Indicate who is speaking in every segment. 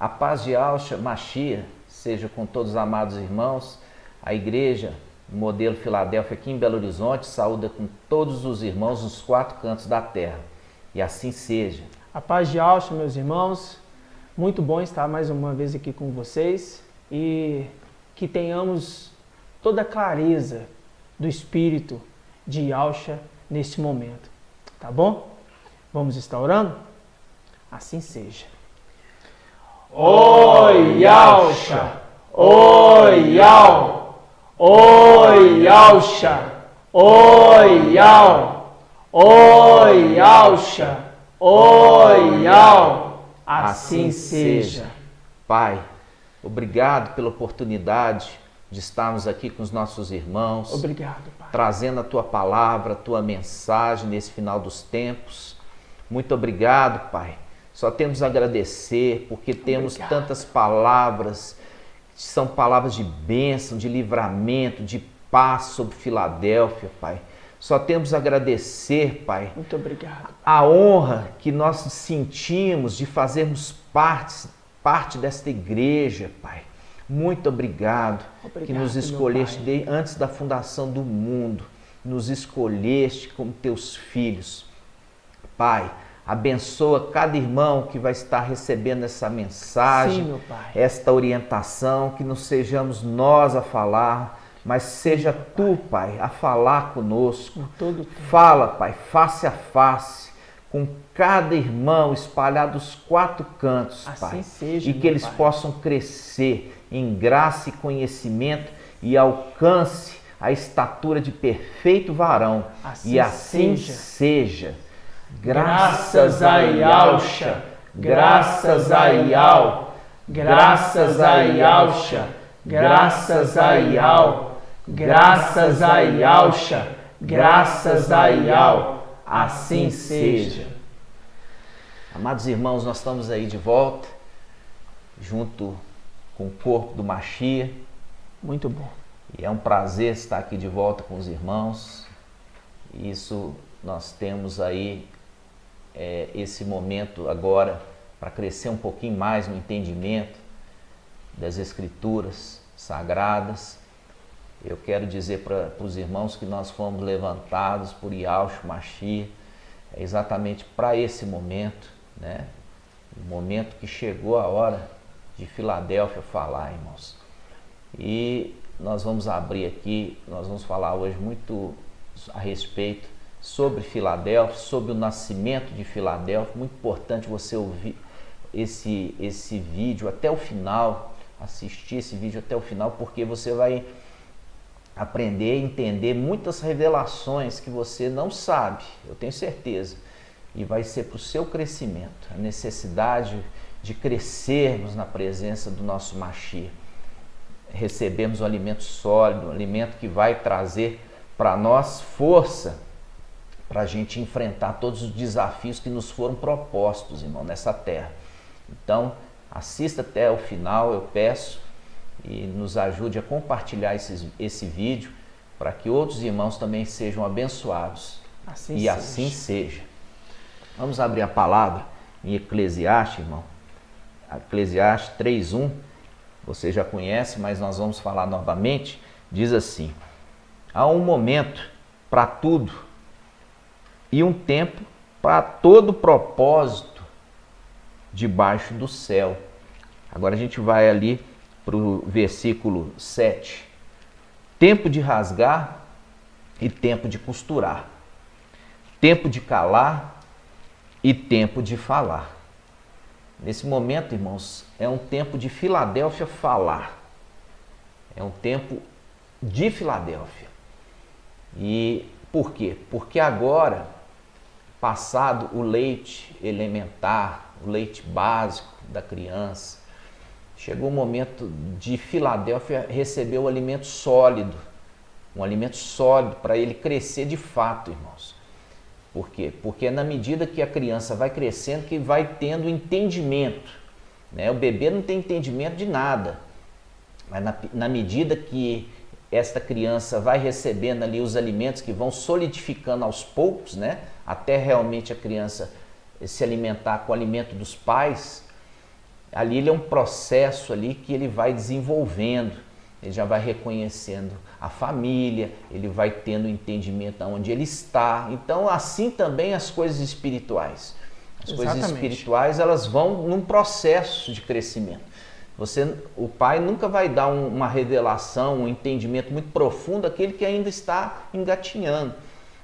Speaker 1: A paz de Yahshua Mashiach seja com todos os amados irmãos. A igreja Modelo Filadélfia aqui em Belo Horizonte saúda com todos os irmãos nos 4 cantos da terra. E assim seja.
Speaker 2: A paz de Yahshua, meus irmãos. Muito bom estar mais uma vez aqui com vocês e que tenhamos toda a clareza do Espírito de Yahshua neste momento. Tá bom? Vamos estar orando? Assim seja. Oi, Yahshua! Oi, Yahshua! Oi, Yahshua! Oi, Yahshua! Oi, Yahshua! Oi, Yahshua! Assim seja.
Speaker 1: Pai, obrigado pela oportunidade de estarmos aqui com os nossos irmãos.
Speaker 2: Obrigado, Pai.
Speaker 1: Trazendo a Tua palavra, a Tua mensagem nesse final dos tempos. Muito obrigado, Pai. Só temos a agradecer porque temos tantas palavras, que são palavras de bênção, de livramento, de paz sobre Filadélfia, Pai. Só temos a agradecer, Pai.
Speaker 2: Muito obrigado.
Speaker 1: A honra que nós sentimos de fazermos parte desta igreja, Pai. Muito obrigado, que nos escolheste antes da fundação do mundo. Nos escolheste como teus filhos. Pai, abençoa cada irmão que vai estar recebendo essa mensagem,
Speaker 2: sim, meu Pai.
Speaker 1: Esta orientação, que não sejamos nós a falar, mas seja Tu, Pai, a falar conosco. Fala, Pai, face a face, com cada irmão espalhado dos 4 cantos,
Speaker 2: assim
Speaker 1: Pai.
Speaker 2: Seja,
Speaker 1: e que eles possam crescer em graça e conhecimento e alcance a estatura de perfeito varão. E assim seja. Graças a Yahshua, graças a Yahweh, graças a Yahshua, graças a Yahweh, graças a Yahshua, graças a Yahweh, assim seja. Amados irmãos, nós estamos aí de volta, junto com o corpo do Mashiach.
Speaker 2: Muito bom.
Speaker 1: E é um prazer estar aqui de volta com os irmãos. Isso nós temos aí esse momento agora para crescer um pouquinho mais no entendimento das Escrituras Sagradas. Eu quero dizer para os irmãos que nós fomos levantados por Yahshua Mashiach exatamente para esse momento, né? O momento que chegou a hora de Filadélfia falar, irmãos. E nós vamos abrir aqui, nós vamos falar hoje muito a respeito sobre Filadélfia, sobre o nascimento de Filadélfia. Muito importante você ouvir esse vídeo até o final, assistir esse vídeo até o final, porque você vai aprender e entender muitas revelações que você não sabe, eu tenho certeza, e vai ser para o seu crescimento, a necessidade de crescermos na presença do nosso Mashiach. Recebemos um alimento sólido, um alimento que vai trazer para nós força para a gente enfrentar todos os desafios que nos foram propostos, irmão, nessa terra. Então, assista até o final, eu peço, e nos ajude a compartilhar esse vídeo para que outros irmãos também sejam abençoados. Assim seja. Vamos abrir a palavra em Eclesiastes, irmão. Eclesiastes 3:1. Você já conhece, mas nós vamos falar novamente. Diz assim: há um momento para tudo e um tempo para todo propósito debaixo do céu. Agora a gente vai ali para o versículo 7. Tempo de rasgar e tempo de costurar. Tempo de calar e tempo de falar. Nesse momento, irmãos, é um tempo de Filadélfia falar. É um tempo de Filadélfia. E por quê? Porque agora, passado o leite elementar, o leite básico da criança, chegou o momento de Filadélfia receber o alimento sólido. Um alimento sólido para ele crescer de fato, irmãos. Por quê? Porque é na medida que a criança vai crescendo que vai tendo entendimento, né? O bebê não tem entendimento de nada, mas na medida que esta criança vai recebendo ali os alimentos que vão solidificando aos poucos, né? Até realmente a criança se alimentar com o alimento dos pais, Ali ele é um processo ali que ele vai desenvolvendo, ele já vai reconhecendo a família, ele vai tendo entendimento aonde ele está. Então, assim também as coisas espirituais. As coisas espirituais, elas vão num processo de crescimento. O pai nunca vai dar uma revelação, um entendimento muito profundo àquele que ainda está engatinhando.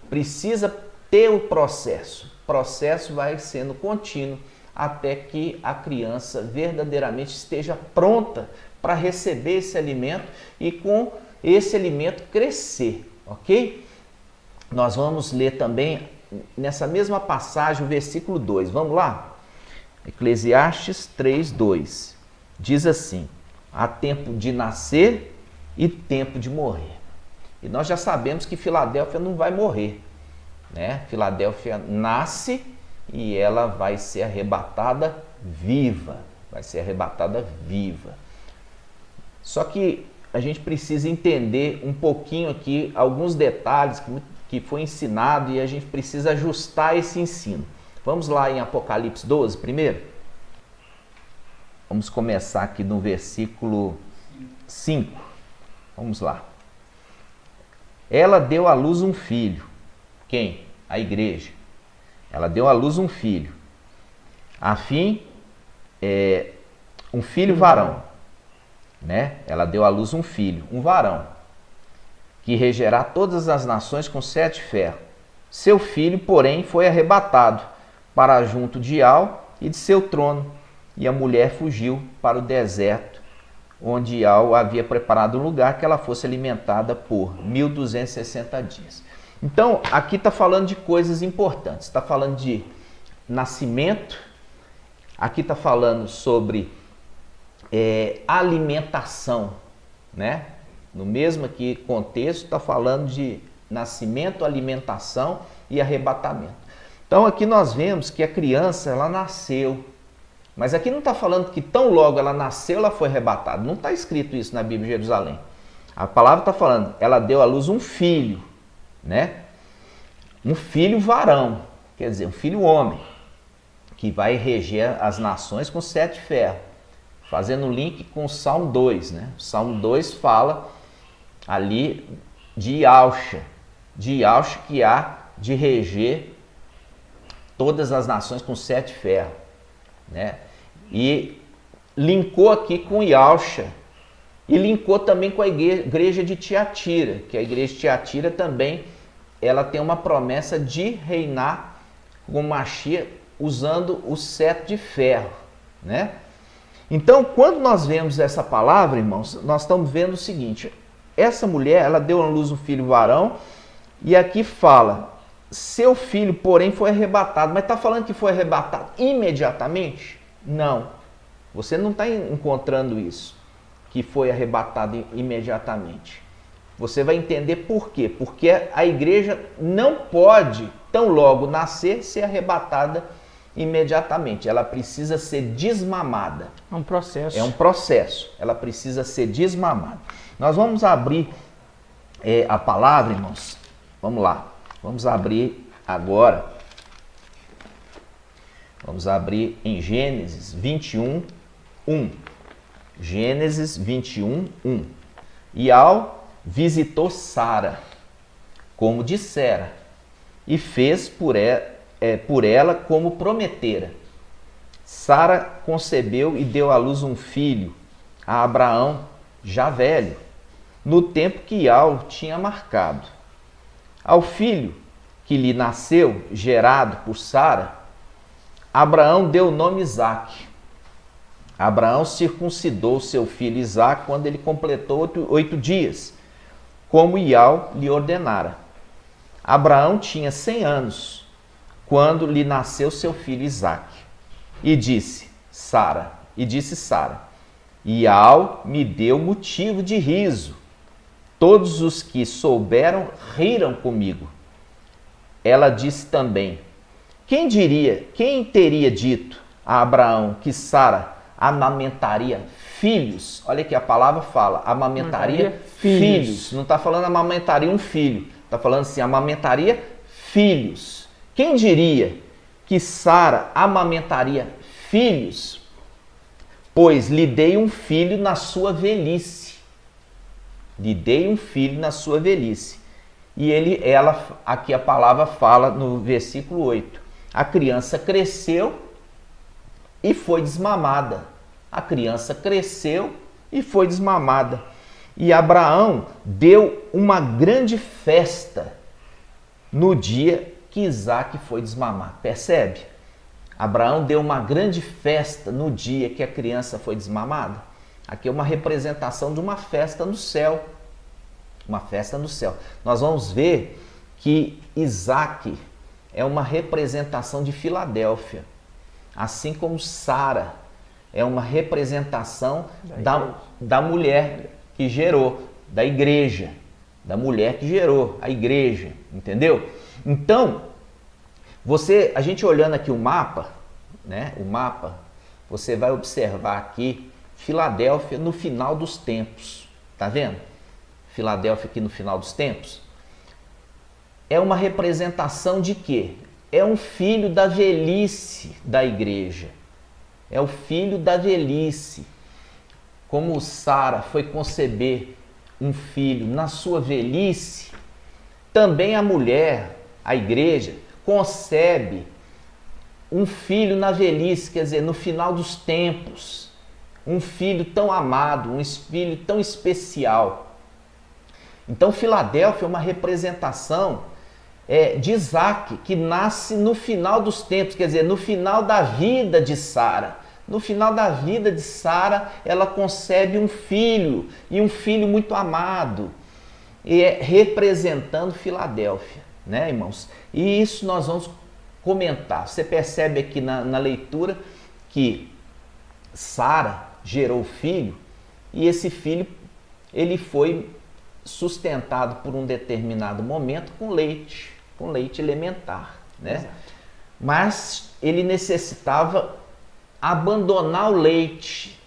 Speaker 1: Precisa ter o processo. O processo vai sendo contínuo até que a criança verdadeiramente esteja pronta para receber esse alimento e com esse alimento crescer, ok? Nós vamos ler também nessa mesma passagem o versículo 2. Vamos lá? Eclesiastes 3:2. Diz assim: há tempo de nascer e tempo de morrer. E nós já sabemos que Filadélfia não vai morrer, né? Filadélfia nasce e ela vai ser arrebatada viva. Vai ser arrebatada viva. Só que a gente precisa entender um pouquinho aqui alguns detalhes que foi ensinado e a gente precisa ajustar esse ensino. Vamos lá em Apocalipse 12 primeiro? Vamos começar aqui no versículo 5. Vamos lá. Ela deu à luz um filho. Quem? A igreja. Ela deu à luz um filho. A fim, um filho varão. Né? Ela deu à luz um filho, um varão, que regerá todas as nações com 7 ferros. Seu filho, porém, foi arrebatado para junto de Ial e de seu trono, e a mulher fugiu para o deserto, onde Ial havia preparado um lugar que ela fosse alimentada por 1260 dias. Então, aqui está falando de coisas importantes. Está falando de nascimento, aqui está falando sobre alimentação, né? No mesmo aqui contexto, está falando de nascimento, alimentação e arrebatamento. Então aqui nós vemos que a criança, ela nasceu, mas aqui não está falando que tão logo ela nasceu, ela foi arrebatada. Não está escrito isso na Bíblia de Jerusalém. A palavra está falando, ela deu à luz um filho, né? Um filho varão, quer dizer, um filho homem, que vai reger as nações com 7 ferros. Fazendo link com o Salmo 2, né? O Salmo 2 fala ali de Ialcha que há de reger todas as nações com 7 ferros, né? E linkou aqui com Ialcha e linkou também com a igreja de Tiatira, que a igreja de Tiatira também ela tem uma promessa de reinar com Mashiach usando o 7 de ferro, né? Então, quando nós vemos essa palavra, irmãos, nós estamos vendo o seguinte: essa mulher, ela deu à luz um filho varão, e aqui fala, seu filho, porém, foi arrebatado. Mas está falando que foi arrebatado imediatamente? Não. Você não está encontrando isso, que foi arrebatado imediatamente. Você vai entender por quê. Porque a igreja não pode, tão logo nascer, ser arrebatada imediatamente. Ela precisa ser desmamada.
Speaker 2: É um processo.
Speaker 1: É um processo. Ela precisa ser desmamada. Nós vamos abrir a palavra, irmãos. Vamos lá. Vamos abrir agora. Vamos abrir em Gênesis 21, 1. Gênesis 21, 1. Ial visitou Sara, como dissera, e fez por ela como prometera. Sara concebeu e deu à luz um filho a Abraão, já velho, no tempo que Ial tinha marcado. Ao filho que lhe nasceu, gerado por Sara, Abraão deu o nome Isaque. Abraão circuncidou seu filho Isaque quando ele completou 8 dias, como Ial lhe ordenara. Abraão tinha 100 anos quando lhe nasceu seu filho Isaque. E disse Sara, Ial me deu motivo de riso. Todos os que souberam riram comigo. Ela disse também, quem teria dito a Abraão que Sara amamentaria filhos? Olha que a palavra fala, amamentaria filhos. Não está falando amamentaria um filho, está falando assim, amamentaria filhos. Quem diria que Sara amamentaria filhos? pois lhe dei um filho na sua velhice. Lhe dei um filho na sua velhice. E aqui a palavra fala no versículo 8. A criança cresceu e foi desmamada. A criança cresceu e foi desmamada. E Abraão deu uma grande festa no dia que Isaque foi desmamado. Percebe? Abraão deu uma grande festa no dia que a criança foi desmamada. Aqui é uma representação de uma festa no céu. Uma festa no céu. Nós vamos ver que Isaque é uma representação de Filadélfia. Assim como Sara é uma representação da mulher que gerou, da igreja. Da mulher que gerou a igreja. Entendeu? Então, a gente olhando aqui o mapa, né? O mapa, você vai observar aqui Filadélfia no final dos tempos. Tá vendo? Filadélfia aqui no final dos tempos. É uma representação de quê? É um filho da velhice da igreja. É o filho da velhice. Como Sara foi conceber um filho na sua velhice, também a mulher, a igreja, concebe um filho na velhice, quer dizer, no final dos tempos. Um filho tão amado, um filho tão especial. Então, Filadélfia é uma representação de Isaque, que nasce no final dos tempos, quer dizer, no final da vida de Sara. No final da vida de Sara, ela concebe um filho, e um filho muito amado, e representando Filadélfia, né, irmãos? E isso nós vamos comentar. Você percebe aqui na leitura que Sara gerou o filho, e esse filho ele foi sustentado por um determinado momento com leite elementar, né? Exato. Mas ele necessitava abandonar o leite.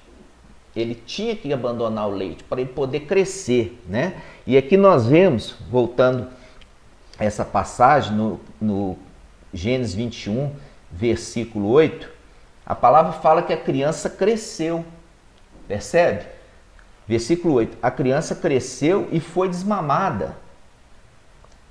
Speaker 1: Ele tinha que abandonar o leite para ele poder crescer, né? E aqui nós vemos, voltando a essa passagem no Gênesis 21, versículo 8, a palavra fala que a criança cresceu. Percebe? Versículo 8. A criança cresceu e foi desmamada.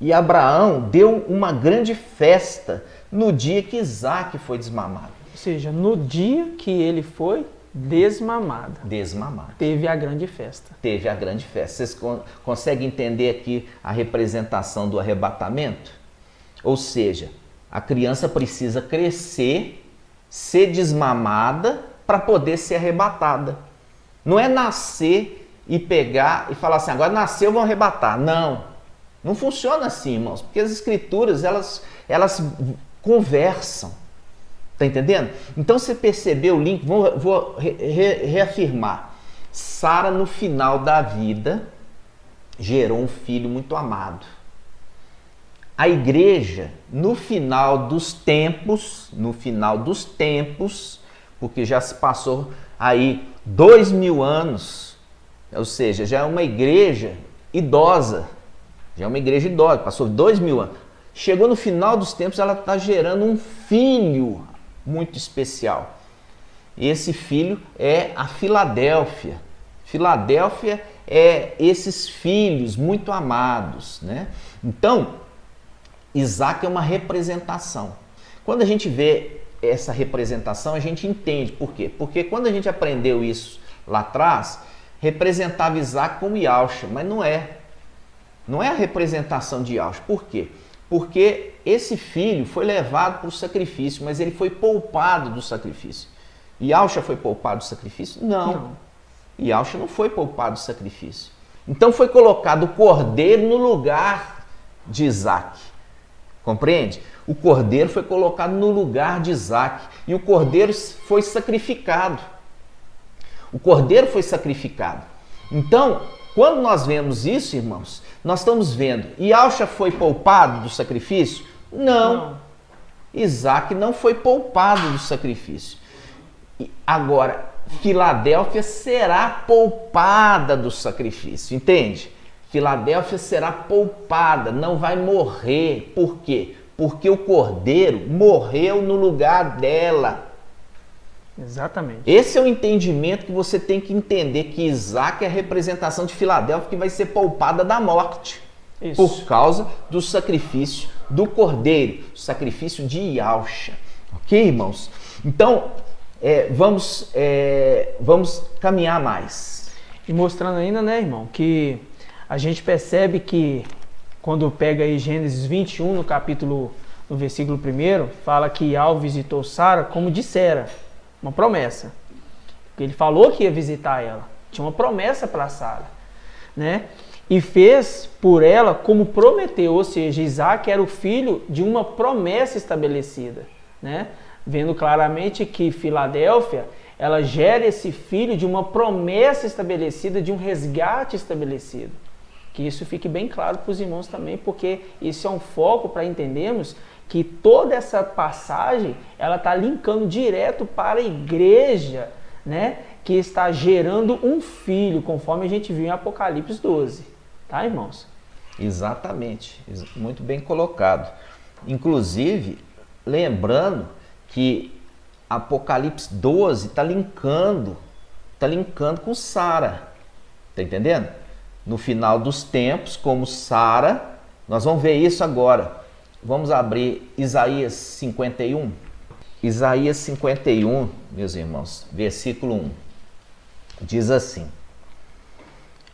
Speaker 1: E Abraão deu uma grande festa no dia que Isaque foi desmamado.
Speaker 2: Ou seja, no dia que ele foi desmamado.
Speaker 1: Desmamado.
Speaker 2: Teve a grande festa.
Speaker 1: Teve a grande festa. Vocês conseguem entender aqui a representação do arrebatamento? Ou seja, a criança precisa crescer, ser desmamada para poder ser arrebatada. Não é nascer e pegar e falar assim, agora nasceu, vão arrebatar. Não. Não funciona assim, irmãos, porque as escrituras, elas conversam. Tá entendendo? Então, você percebeu o link? Vou reafirmar. Sara, no final da vida, gerou um filho muito amado. A igreja, no final dos tempos, porque já se passou aí 2000 anos, ou seja, já é uma igreja idosa, passou 2000 anos. Chegou no final dos tempos, ela está gerando um filho muito especial. E esse filho é a Filadélfia. Filadélfia é esses filhos muito amados, né? Então, Isaque é uma representação. Quando a gente vê essa representação, a gente entende por quê. Porque quando a gente aprendeu isso lá atrás, representava Isaque como Yahshua, mas não é. Não é a representação de Yahshua. Por quê? Porque esse filho foi levado para o sacrifício, mas ele foi poupado do sacrifício. Yahshua foi poupado do sacrifício? Não. Yahshua não foi poupado do sacrifício. Então foi colocado o cordeiro no lugar de Isaque. Compreende? O cordeiro foi colocado no lugar de Isaque. E o cordeiro foi sacrificado. O cordeiro foi sacrificado. Então, quando nós vemos isso, irmãos, nós estamos vendo, Yahshua foi poupado do sacrifício? Não. Isaque não foi poupado do sacrifício. Agora, Filadélfia será poupada do sacrifício, entende? Filadélfia será poupada, não vai morrer. Por quê? Porque o cordeiro morreu no lugar dela.
Speaker 2: Exatamente.
Speaker 1: Esse é o entendimento que você tem que entender, que Isaac é a representação de Filadélfia que vai ser poupada da morte. Isso. Por causa do sacrifício do cordeiro, o sacrifício de Yahusha. Ok, irmãos? Então, vamos caminhar mais.
Speaker 2: E mostrando ainda, né, irmão, que a gente percebe que quando pega aí Gênesis 21, no versículo 1, fala que Yahvé visitou Sara como dissera, uma promessa. Ele falou que ia visitar ela, tinha uma promessa para Sara, né? E fez por ela como prometeu, ou seja, Isaac era o filho de uma promessa estabelecida, né? Vendo claramente que Filadélfia, ela gera esse filho de uma promessa estabelecida, de um resgate estabelecido. Que isso fique bem claro para os irmãos também, porque isso é um foco para entendermos que toda essa passagem, ela está linkando direto para a igreja, né? Que está gerando um filho, conforme a gente viu em Apocalipse 12. Tá, irmãos?
Speaker 1: Exatamente, muito bem colocado. Inclusive, lembrando que Apocalipse 12 está linkando com Sara. Tá entendendo? No final dos tempos, como Sara, nós vamos ver isso agora. Vamos abrir Isaías 51. Isaías 51, meus irmãos, versículo 1. Diz assim: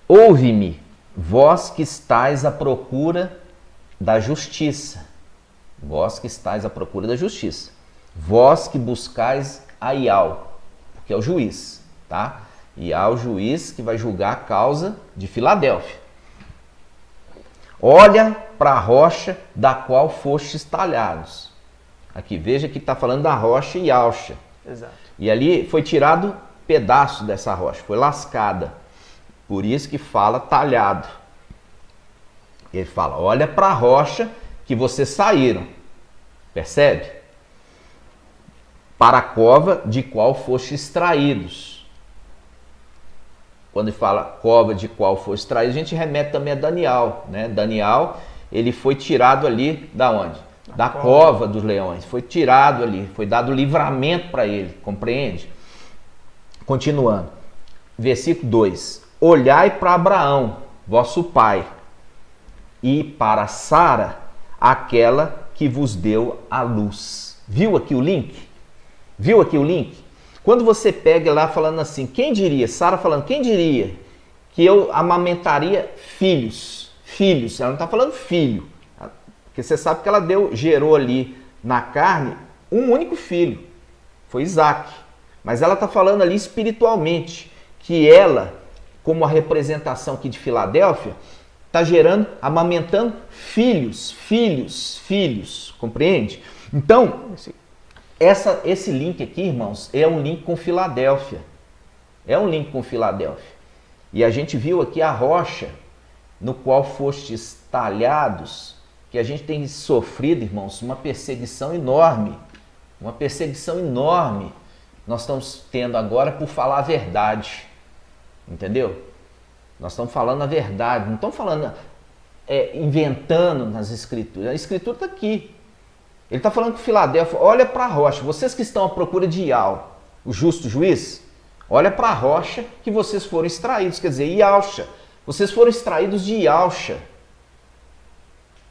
Speaker 1: Ouve-me, vós que estáis à procura da justiça. Vós que estáis à procura da justiça. Vós que buscais a Iau, porque é o juiz, tá? Iau, o juiz que vai julgar a causa de Filadélfia. Olha para a rocha da qual fostes talhados. Aqui, veja que está falando da rocha Yahusha.
Speaker 2: Exato.
Speaker 1: E ali foi tirado pedaço dessa rocha, foi lascada. Por isso que fala talhado. Ele fala, olha para a rocha que vocês saíram. Percebe? Para a cova de qual fostes extraídos. Quando ele fala cova de qual foi extraído, a gente remete também a Daniel, né? Daniel, ele foi tirado ali da onde? Da cova dos leões. Foi tirado ali, foi dado livramento para ele, compreende? Continuando. Versículo 2. Olhai para Abraão, vosso pai, e para Sara, aquela que vos deu a luz. Viu aqui o link? Viu aqui o link? Quando você pega lá falando assim, quem diria, Sara falando, quem diria que eu amamentaria filhos? Filhos, ela não está falando filho, porque você sabe que ela gerou ali na carne um único filho, foi Isaac. Mas ela está falando ali espiritualmente, que ela, como a representação aqui de Filadélfia, está amamentando filhos, compreende? Então, esse link aqui, irmãos, é um link com Filadélfia. É um link com Filadélfia. E a gente viu aqui a rocha no qual fostes talhados, que a gente tem sofrido, irmãos, uma perseguição enorme. Uma perseguição enorme nós estamos tendo agora por falar a verdade. Entendeu? Nós estamos falando a verdade, não estamos falando, inventando nas escrituras. A escritura está aqui. Ele está falando com Filadélfia, olha para a rocha, vocês que estão à procura de Iau, o justo juiz, olha para a rocha que vocês foram extraídos, quer dizer, Yahusha, vocês foram extraídos de Yahusha.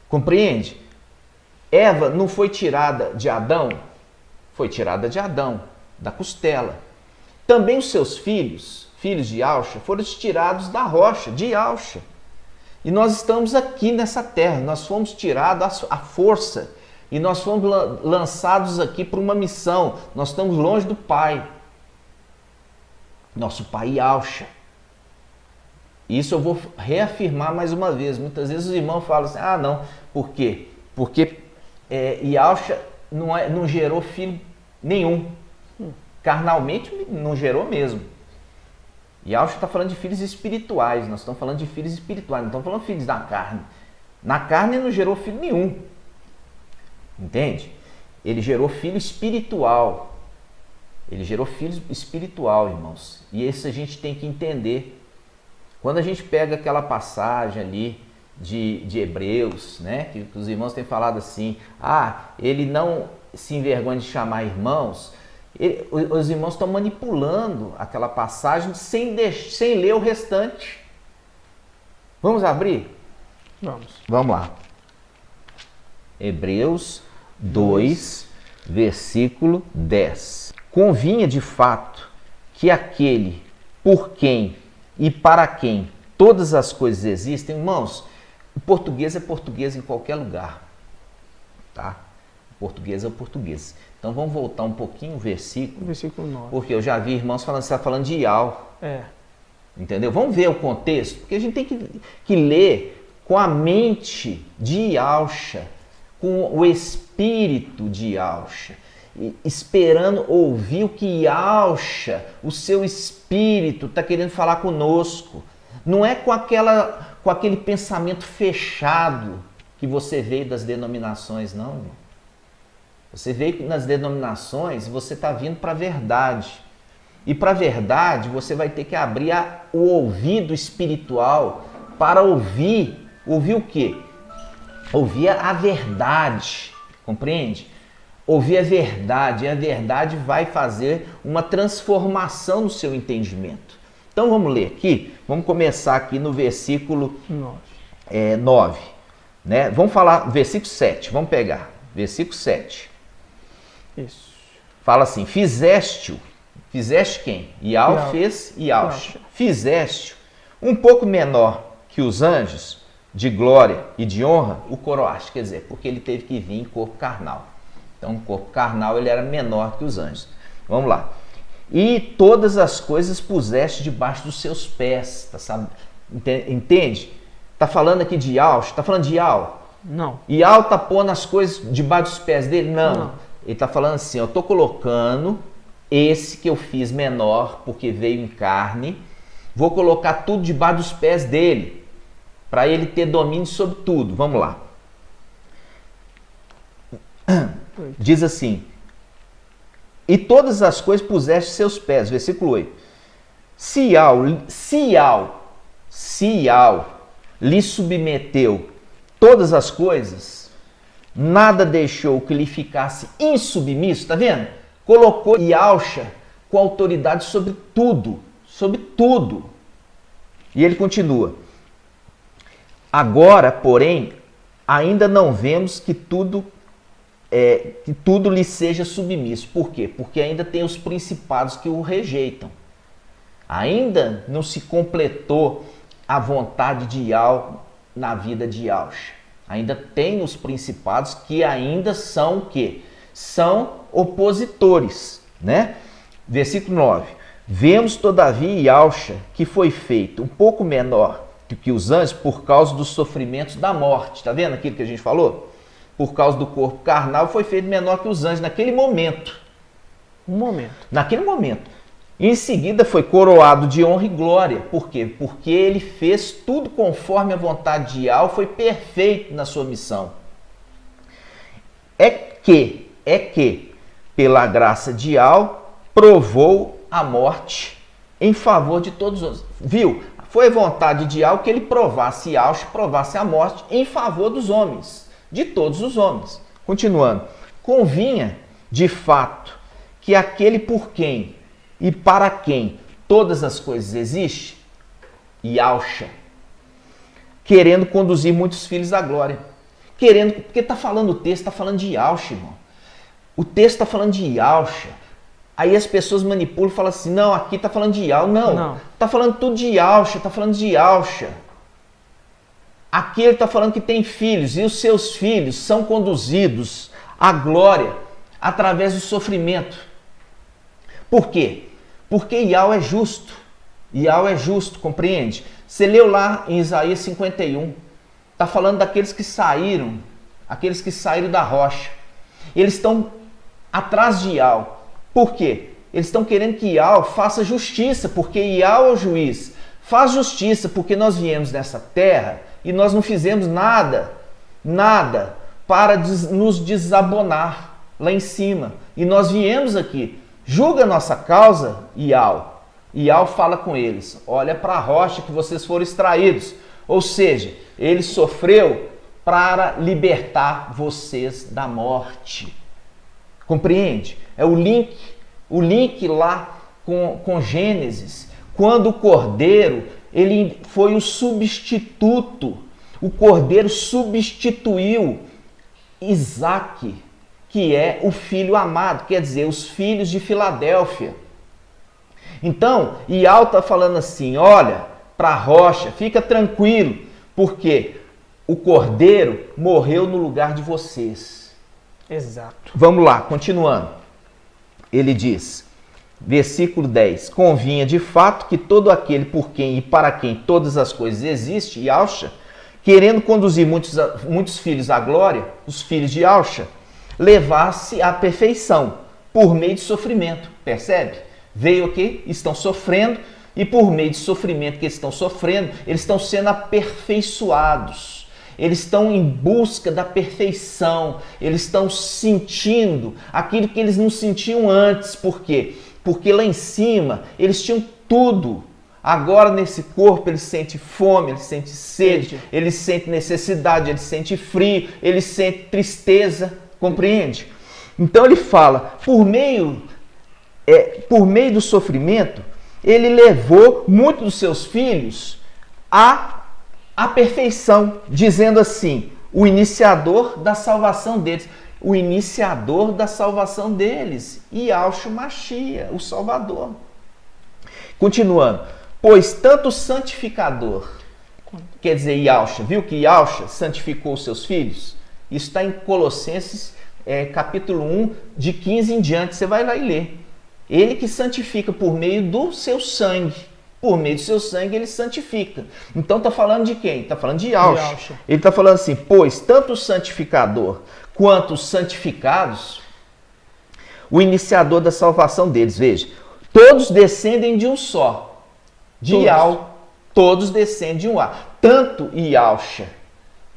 Speaker 1: Compreende? Eva não foi tirada de Adão? Foi tirada de Adão, da costela. Também os seus filhos de Yahusha, foram tirados da rocha, de Yahusha. E nós estamos aqui nessa terra, nós fomos tirados à força. E nós fomos lançados aqui para uma missão. Nós estamos longe do Pai. Nosso Pai Yahusha. Isso eu vou reafirmar mais uma vez. Muitas vezes os irmãos falam assim, não, por quê? Porque Yahusha não gerou filho nenhum. Carnalmente não gerou mesmo. Yahusha está falando de filhos espirituais. Nós estamos falando de filhos espirituais, não estamos falando de filhos da carne. Na carne não gerou filho nenhum. Entende? Ele gerou filho espiritual. Ele gerou filho espiritual, irmãos. E isso a gente tem que entender. Quando a gente pega aquela passagem ali de Hebreus, né? Que os irmãos têm falado assim, ele não se envergonha de chamar irmãos, Os irmãos estão manipulando aquela passagem sem ler o restante. Vamos abrir? Vamos lá. Hebreus 2, versículo 10. Convinha de fato que aquele por quem e para quem todas as coisas existem, irmãos, o português é português em qualquer lugar, tá? O português é o português. Então vamos voltar um pouquinho o versículo.
Speaker 2: Versículo 9.
Speaker 1: Porque eu já vi irmãos falando, você está falando de Ial. Entendeu? Vamos ver o contexto, porque a gente tem que ler com a mente de Yalcha, com o espírito de Yalcha, esperando ouvir o que Yalcha, o seu espírito, está querendo falar conosco. Não é com aquele pensamento fechado que você veio das denominações, não, irmão. Você veio nas denominações e você está vindo para a verdade. E para a verdade você vai ter que abrir o ouvido espiritual para ouvir o quê? Ouvir a verdade, compreende? Ouvir a verdade, e a verdade vai fazer uma transformação no seu entendimento. Então vamos ler aqui, vamos começar aqui no versículo 9, né? Vamos falar, versículo 7, vamos pegar, versículo 7.
Speaker 2: Isso.
Speaker 1: Fala assim, fizeste quem? Ial fez Yalcha. Fizeste um pouco menor que os anjos, de glória e de honra, o coroaste, quer dizer, porque ele teve que vir em corpo carnal. Então, o corpo carnal ele era menor que os anjos. Vamos lá. E todas as coisas puseste debaixo dos seus pés, tá, sabe? Entende? Está falando aqui de Yalcha, está falando de Ial?
Speaker 2: Não.
Speaker 1: Ial está pondo as coisas debaixo dos pés dele? Não. Ele está falando assim, eu estou colocando esse que eu fiz menor, porque veio em carne, vou colocar tudo debaixo dos pés dele, para ele ter domínio sobre tudo. Vamos lá. Diz assim, e todas as coisas puseste seus pés, versículo 8. Se Ial lhe submeteu todas as coisas, nada deixou que lhe ficasse insubmisso, tá vendo? Colocou Yalcha com autoridade sobre tudo, sobre tudo. E ele continua. Agora, porém, ainda não vemos que tudo lhe seja submisso. Por quê? Porque ainda tem os principados que o rejeitam. Ainda não se completou a vontade de Ial na vida de Yalcha. Ainda tem os principados que ainda são o quê? São opositores, né? Versículo 9. Vemos, todavia, Yalcha, que foi feito um pouco menor do que os anjos por causa dos sofrimentos da morte. Tá vendo aquilo que a gente falou? Por causa do corpo carnal, foi feito menor que os anjos naquele momento. Naquele momento. Em seguida foi coroado de honra e glória. Por quê? Porque ele fez tudo conforme a vontade de Ial, foi perfeito na sua missão. É que, pela graça de Ial, provou a morte em favor de todos os... Viu? Foi vontade de Ial que ele provasse Yalcha, provasse a morte em favor dos homens, de todos os homens. Continuando. Convinha, de fato, que aquele por quem e para quem todas as coisas existem, Yalcha, querendo conduzir muitos filhos à glória. Porque está falando o texto, está falando de Yalcha, irmão. O texto está falando de Yalcha. Aí as pessoas manipulam e falam assim, não, aqui está falando de Yalcha. Não, está falando tudo de Yalcha, está falando de Yalcha. Aqui ele está falando que tem filhos, e os seus filhos são conduzidos à glória através do sofrimento. Por quê? Porque Ial é justo. Ial é justo, compreende? Você leu lá em Isaías 51, está falando daqueles que saíram da rocha. Eles estão atrás de Ial. Por quê? Eles estão querendo que Ial faça justiça, porque Ial é o juiz. Faz justiça, porque nós viemos nessa terra e nós não fizemos nada para nos desabonar lá em cima. E nós viemos aqui. Julga a nossa causa, Ial. Ial fala com eles, olha para a rocha que vocês foram extraídos. Ou seja, ele sofreu para libertar vocês da morte. Compreende? É o link O link lá com Gênesis, quando o cordeiro, ele foi o substituto. O cordeiro substituiu Isaque, que é o filho amado, quer dizer, os filhos de Filadélfia. Então, Ial está falando assim, olha, para a rocha, fica tranquilo, porque o cordeiro morreu no lugar de vocês.
Speaker 2: Exato.
Speaker 1: Vamos lá, continuando. Ele diz, versículo 10, convinha de fato que todo aquele por quem e para quem todas as coisas existem, Yahshua, querendo conduzir muitos filhos à glória, os filhos de Yahshua, levasse à perfeição por meio de sofrimento. Percebe? Veio aqui, estão sofrendo, e por meio de sofrimento que eles estão sofrendo, eles estão sendo aperfeiçoados. Eles estão em busca da perfeição. Eles estão sentindo aquilo que eles não sentiam antes. Por quê? Porque lá em cima eles tinham tudo. Agora nesse corpo eles sentem fome, eles sentem sede, eles sentem necessidade, eles sentem frio, eles sentem tristeza. Compreende? Então ele fala, por meio do sofrimento, ele levou muitos dos seus filhos à perfeição, dizendo assim, o iniciador da salvação deles. O iniciador da salvação deles, Yahshua Mashiach, o Salvador. Continuando, pois tanto o santificador, quer dizer, Yahshua, viu que Yahshua santificou os seus filhos? Isso está em Colossenses capítulo 1, de 15 em diante, você vai lá e lê. Ele que santifica por meio do seu sangue. Por meio do seu sangue ele santifica. Então está falando de quem? Está falando de Yahshua. Ele está falando assim, pois tanto o santificador quanto os santificados, o iniciador da salvação deles, veja, todos descendem de um só. De Yahweh, todos descendem de um A. Tanto Yahshua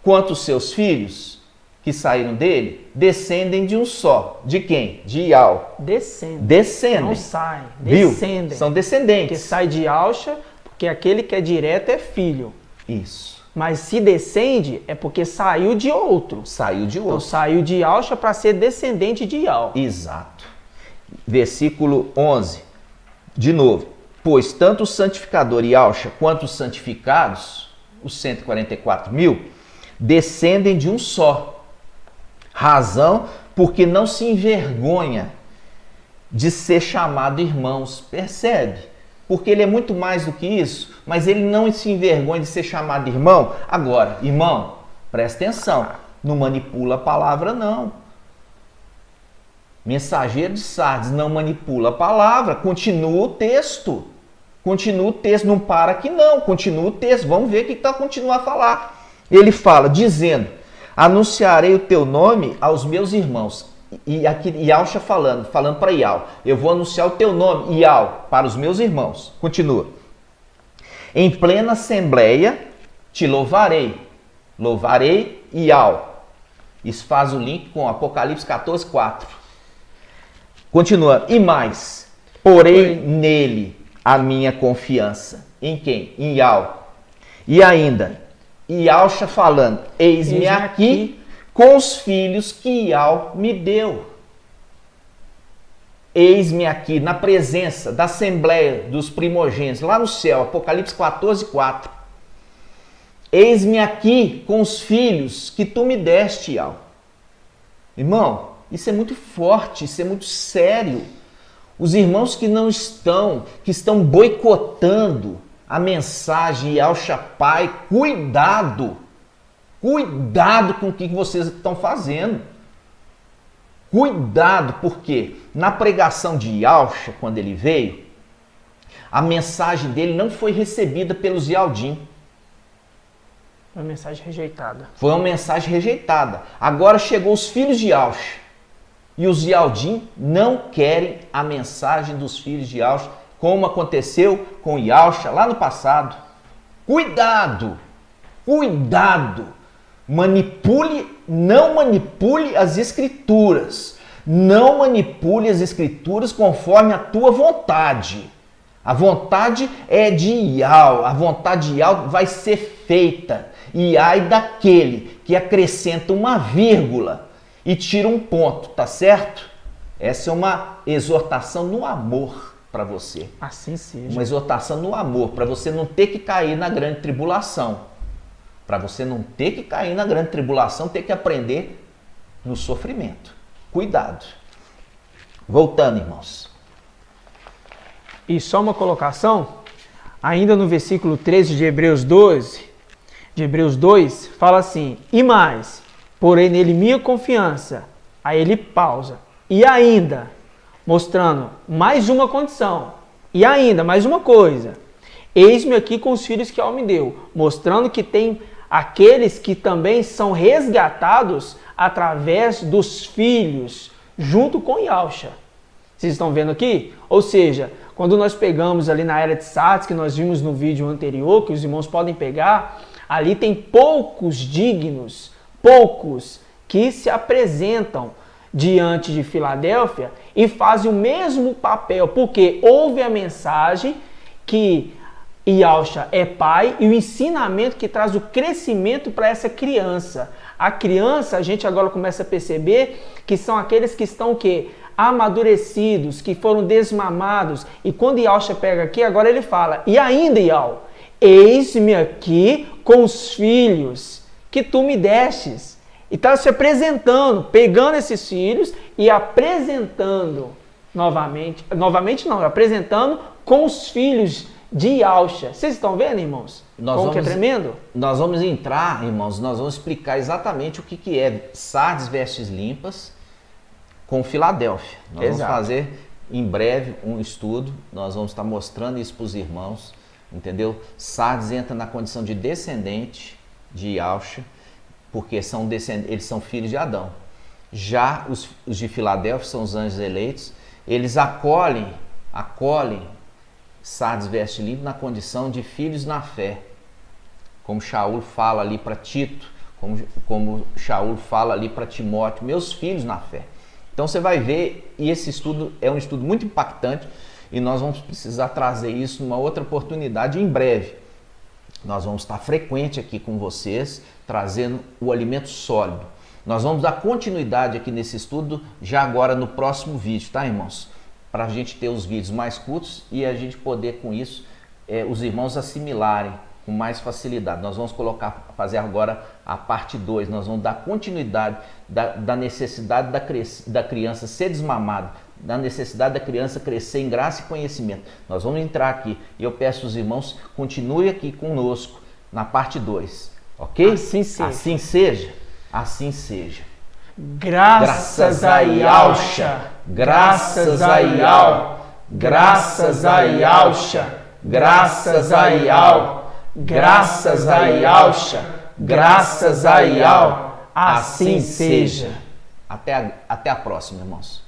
Speaker 1: quanto os seus filhos que saíram dele, descendem de um só. De quem? De Yahweh. Descendem.
Speaker 2: Não saem,
Speaker 1: descendem. Viu? São descendentes.
Speaker 2: Porque sai de Yahshua, porque aquele que é direto é filho.
Speaker 1: Isso.
Speaker 2: Mas se descende, é porque saiu de outro.
Speaker 1: Saiu de outro.
Speaker 2: Então saiu de Yahshua para ser descendente de Yahweh.
Speaker 1: Exato. Versículo 11. De novo. Pois tanto o santificador Yahshua quanto os santificados, os 144 mil, descendem de um só. Razão porque não se envergonha de ser chamado irmãos. Percebe? Porque ele é muito mais do que isso, mas ele não se envergonha de ser chamado irmão. Agora, irmão, presta atenção, não manipula a palavra não. Mensageiro de Sardes não manipula a palavra, continua o texto. Continua o texto, não para aqui não, continua o texto. Vamos ver o que está continuando a falar. Ele fala, dizendo, anunciarei o teu nome aos meus irmãos. E aqui Yahshua falando para Yahweh, eu vou anunciar o teu nome, Yahweh, para os meus irmãos. Continua. Em plena assembleia te louvarei. Louvarei Yahweh. Isso faz o link com Apocalipse 14, 4. Continua. E mais, porei nele a minha confiança. Em quem? Em Yahweh. E ainda, Yahshua falando, eis-me aqui com os filhos que Yahweh me deu. Eis-me aqui na presença da assembleia dos primogênitos, lá no céu, Apocalipse 14, 4. Eis-me aqui com os filhos que tu me deste, Yahweh. Irmão, isso é muito forte, isso é muito sério. Os irmãos que não estão, que estão boicotando a mensagem Yahshua Pai, cuidado com o que vocês estão fazendo. Cuidado, porque na pregação de Yahshua, quando ele veio, a mensagem dele não foi recebida pelos Yaldim.
Speaker 2: Uma mensagem rejeitada.
Speaker 1: Foi uma mensagem rejeitada. Agora chegou os filhos de Yahshua. E os Yaldim não querem a mensagem dos filhos de Yahshua, como aconteceu com Yahshua lá no passado. Cuidado! Cuidado! Não manipule as escrituras. Não manipule as escrituras conforme a tua vontade. A vontade é de Yahweh. A vontade de Yahweh vai ser feita. E ai daquele que acrescenta uma vírgula e tira um ponto, tá certo? Essa é uma exortação no amor para você.
Speaker 2: Assim seja.
Speaker 1: Uma exortação no amor, para você não ter que cair na grande tribulação. Para você não ter que cair na grande tribulação, ter que aprender no sofrimento. Cuidado. Voltando, irmãos.
Speaker 2: E só uma colocação, ainda no versículo 13 de Hebreus 12, de Hebreus 2, fala assim: e mais, porém nele minha confiança. Aí ele pausa. E ainda, mostrando mais uma condição. E ainda, mais uma coisa. Eis-me aqui com os filhos que ela me deu. Mostrando que tem aqueles que também são resgatados através dos filhos, junto com Yahusha. Vocês estão vendo aqui? Ou seja, quando nós pegamos ali na era de Sardes, que nós vimos no vídeo anterior, que os irmãos podem pegar, ali tem poucos dignos, poucos que se apresentam diante de Filadélfia e fazem o mesmo papel, porque houve a mensagem que Yahusha é pai e o ensinamento que traz o crescimento para essa criança. A criança, a gente agora começa a perceber que são aqueles que estão o quê? Amadurecidos, que foram desmamados. E quando Yahusha pega aqui, agora ele fala: e ainda, Yahweh, eis-me aqui com os filhos que tu me destes. E está se apresentando, pegando esses filhos e apresentando novamente não, apresentando com os filhos de Yahusha. Vocês estão vendo, irmãos? Como que é tremendo?
Speaker 1: Nós vamos entrar, irmãos, nós vamos explicar exatamente o que é Sardes vestes limpas com Filadélfia. Nós vamos fazer em breve um estudo, nós vamos estar mostrando isso para os irmãos, entendeu? Sardes entra na condição de descendente de Yahusha, porque eles são filhos de Adão. Já os de Filadélfia são os anjos eleitos, eles acolhem Sardes veste limpo na condição de filhos na fé, como Shaul fala ali para Tito, como Shaul fala ali para Timóteo, meus filhos na fé. Então você vai ver, e esse estudo é um estudo muito impactante, e nós vamos precisar trazer isso numa outra oportunidade em breve. Nós vamos estar frequente aqui com vocês, trazendo o alimento sólido. Nós vamos dar continuidade aqui nesse estudo já agora no próximo vídeo, tá, irmãos? Para a gente ter os vídeos mais curtos e a gente poder com isso os irmãos assimilarem com mais facilidade. Nós vamos fazer agora a parte 2, nós vamos dar continuidade da necessidade da criança ser desmamada, da necessidade da criança crescer em graça e conhecimento. Nós vamos entrar aqui e eu peço aos irmãos, continue aqui conosco na parte 2, ok?
Speaker 2: Assim seja.
Speaker 1: Assim seja. Assim seja.
Speaker 2: Graças a Yahusha, graças a Yahweh, graças a Yahusha, graças a Yahweh, graças a Yahusha, graças a Yahweh, assim seja.
Speaker 1: Até a próxima, irmãos.